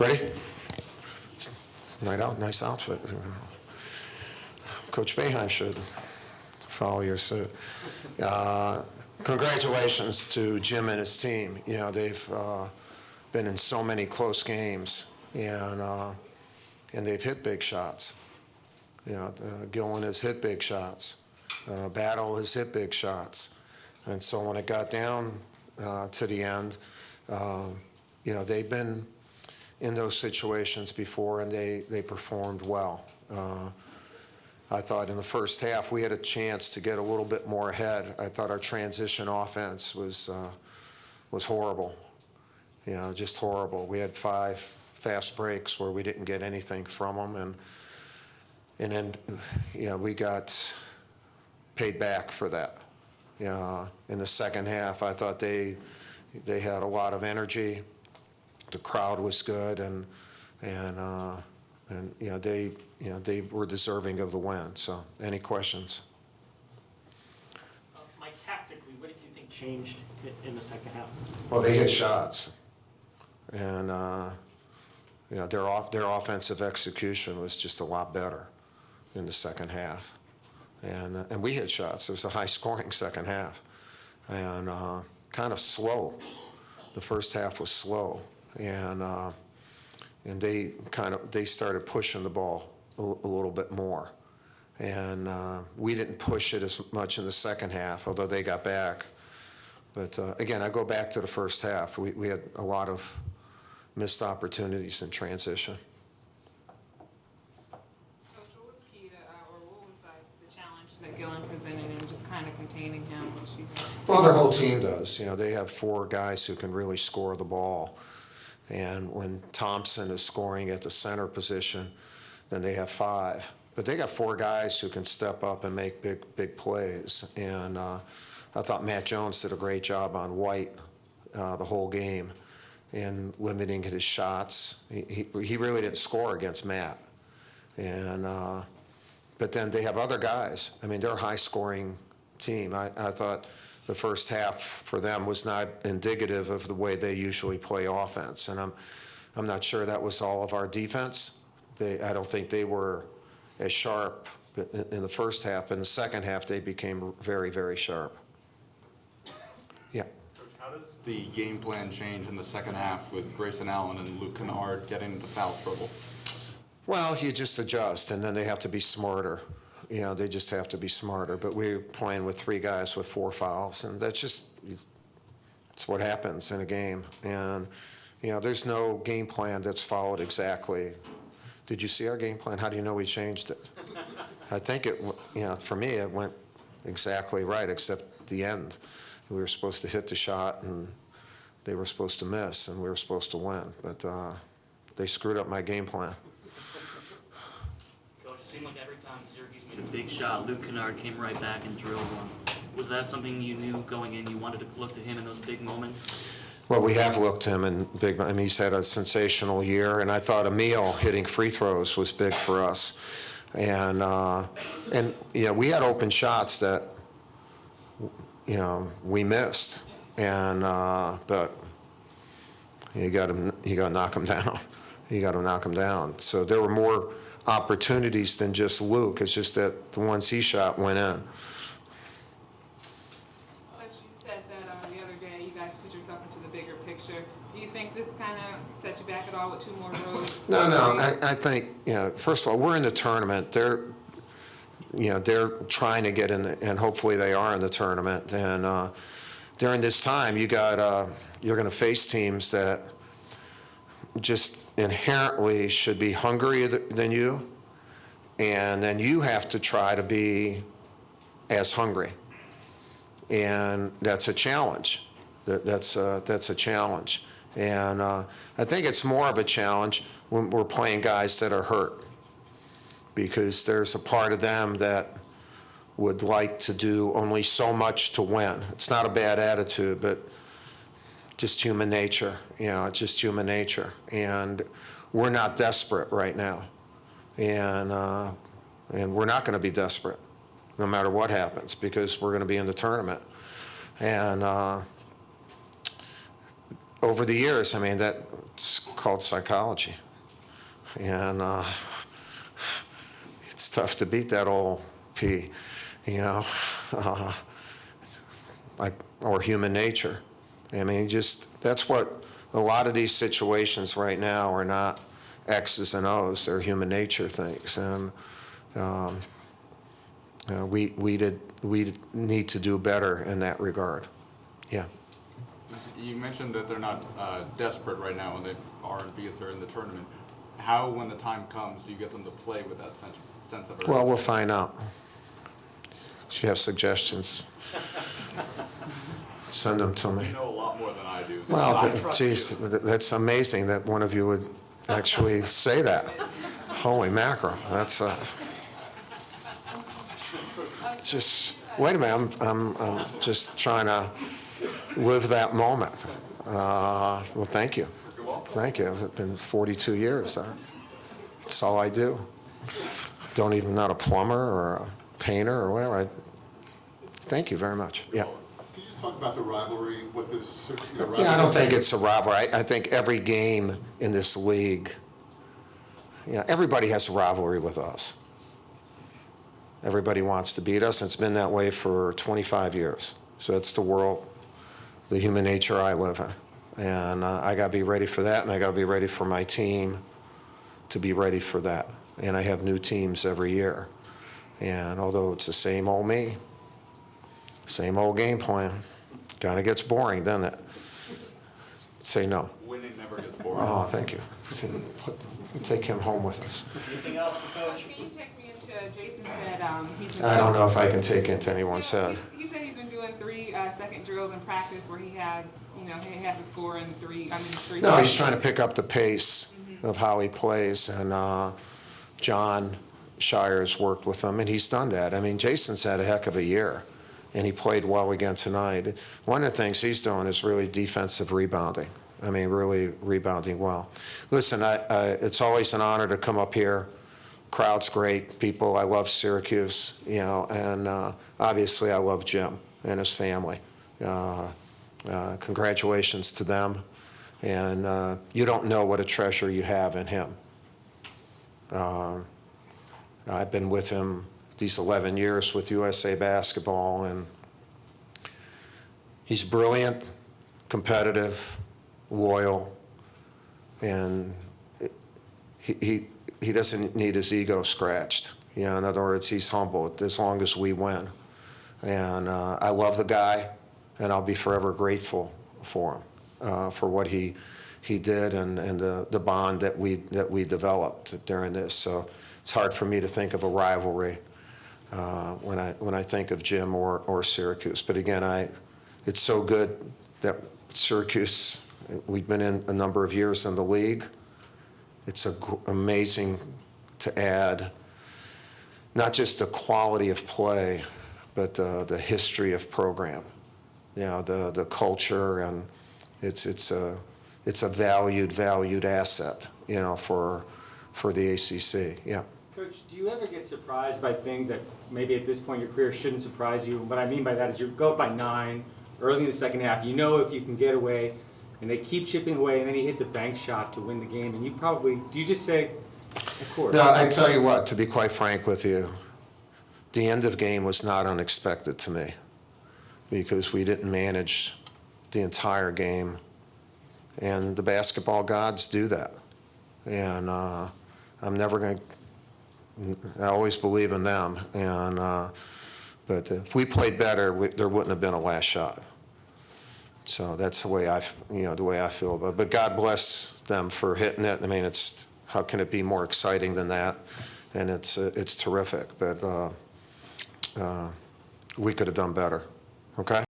Ready? Nice outfit. Coach Boeheim should follow your suit. Congratulations to Jim and his team. You know, they've been in so many close games, and they've hit big shots. You know, Gillen has hit big shots. Battle has hit big shots. And so when it got down to the end, you know, they've been in those situations before, and they performed well. I thought in the first half we had a chance to get a little bit more ahead. I thought our transition offense was horrible. You know, just horrible. We had 5 fast breaks where we didn't get anything from them, and then, you know, we got paid back for that. You know, in the second half, I thought they had a lot of energy. The crowd was good, and you know, they were deserving of the win. So, any questions? Mike, tactically, what did you think changed in the second half? Well, they hit shots, and you know, their offensive execution was just a lot better in the second half, and we hit shots. It was a high-scoring second half, and kind of slow. The first half was slow, and they started pushing the ball a little bit more, and we didn't push it as much in the second half, although they got back. But again, I go back to the first half. We had a lot of missed opportunities in transition. Coach, what was key to, or what was the challenge that Gillen presented in just kind of containing him? Well, their whole team does. You know, they have 4 guys who can really score the ball. And when Thompson is scoring at the center position, then they have 5. But they got 4 guys who can step up and make big plays. And I thought Matt Jones did a great job on White the whole game in limiting his shots. He really didn't score against Matt. And but then they have other guys. I mean, they're a high-scoring team. I thought the first half for them was not indicative of the way they usually play offense, and I'm not sure that was all of our defense. I don't think they were as sharp in the first half. In the second half, they became very, very sharp. Yeah. Coach, how does the game plan change in the second half with Grayson Allen and Luke Kennard getting into foul trouble? Well, you just adjust, and then they have to be smarter. You know, they just have to be smarter. But we're playing with 3 guys with 4 fouls, and it's what happens in a game. And, you know, there's no game plan that's followed exactly. Did you see our game plan? How do you know we changed it? I think it, you know, for me, it went exactly right, except the end. We were supposed to hit the shot, and they were supposed to miss, and we were supposed to win. But they screwed up my game plan. Coach, it seemed like every time Syracuse made a big shot, Luke Kennard came right back and drilled one. Was that something you knew going in? You wanted to look to him in those big moments? Well, we have looked to him in big. I mean, he's had a sensational year, and I thought Emil hitting free throws was big for us. And you know, we had open shots that, you know, we missed, and but you got to knock him down. You got to knock him down. So there were more opportunities than just Luke. It's just that the ones he shot went in. But you said that the other day you guys put yourself into the bigger picture. Do you think this kind of set you back at all with 2 more roads? No. I think, you know, first of all, we're in the tournament. They're trying to get in, and hopefully they are in the tournament. And during this time, you're going to face teams that just inherently should be hungrier than you, and then you have to try to be as hungry, and that's a challenge. That's a challenge, and I think it's more of a challenge when we're playing guys that are hurt, because there's a part of them that would like to do only so much to win. It's not a bad attitude, but just human nature, you know, it's just human nature. And we're not desperate right now. And we're not going to be desperate no matter what happens, because we're going to be in the tournament. And over the years, I mean, that's called psychology. And it's tough to beat that old P, you know, or human nature. I mean, that's what a lot of these situations right now are not X's and O's, they're human nature things. And we need to do better in that regard. Yeah. You mentioned that they're not desperate right now, and they aren't because they're in the tournament. How, when the time comes, do you get them to play with that sense of urgency? Well, we'll find out. If you have suggestions, send them to me. You know a lot more than I do. So Well, I trust geez, you. that's amazing that one of you would actually say that. Holy mackerel, that's just, wait a minute, I'm just trying to live that moment. Well, thank you. You're welcome. Thank you. It's been 42 years. That's all I do. Don't even not a plumber or a painter or whatever. Thank you very much. Yeah. Can you just talk about the rivalry, what this, Yeah, I don't think it's a rivalry. I think every game in this league, everybody has a rivalry with us. Everybody wants to beat us, and it's been that way for 25 years. So it's the world, the human nature I live in. And I got to be ready for that, and I got to be ready for my team to be ready for that. And I have new teams every year. And although it's the same old me, same old game plan, kind of gets boring, doesn't it? Say no. Winning never gets boring. Oh, thank you. Take him home with us. Anything else for Coach? Can you take me into, Jason said he's been. I don't know if I can take into anyone's head. He said he's been doing 3-second drills in practice where he has, he has to score in three. No, he's trying to pick up the pace of how he plays, and John Shire's worked with him, and he's done that. I mean, Jason's had a heck of a year, and he played well again tonight. One of the things he's doing is really defensive rebounding. I mean, really rebounding well. Listen, it's always an honor to come up here. Crowd's great, people. I love Syracuse, and obviously I love Jim and his family. Congratulations to them. And you don't know what a treasure you have in him. I've been with him these 11 years with USA Basketball, and he's brilliant, competitive, loyal, and he doesn't need his ego scratched. In other words, he's humble as long as we win. And I love the guy, and I'll be forever grateful for him, for what he did and the bond that we developed during this. So it's hard for me to think of a rivalry when I think of Jim or Syracuse. But again, it's so good that Syracuse, we've been in a number of years in the league. It's amazing to add not just the quality of play, but the history of program. The culture, and it's a valued asset, for the ACC. Yeah. Coach, do you ever get surprised by things that maybe at this point in your career shouldn't surprise you? What I mean by that is you go up by 9 early in the second half. You know if you can get away, and they keep chipping away, and then he hits a bank shot to win the game, and do you just say, of course? No, I tell you what, to be quite frank with you, the end of game was not unexpected to me, because we didn't manage the entire game, and the basketball gods do that. And I'm never going to, I always believe in them. And but if we played better, there wouldn't have been a last shot. So that's the way I feel about it. But God bless them for hitting it. I mean, how can it be more exciting than that? And it's terrific. But we could have done better. Okay.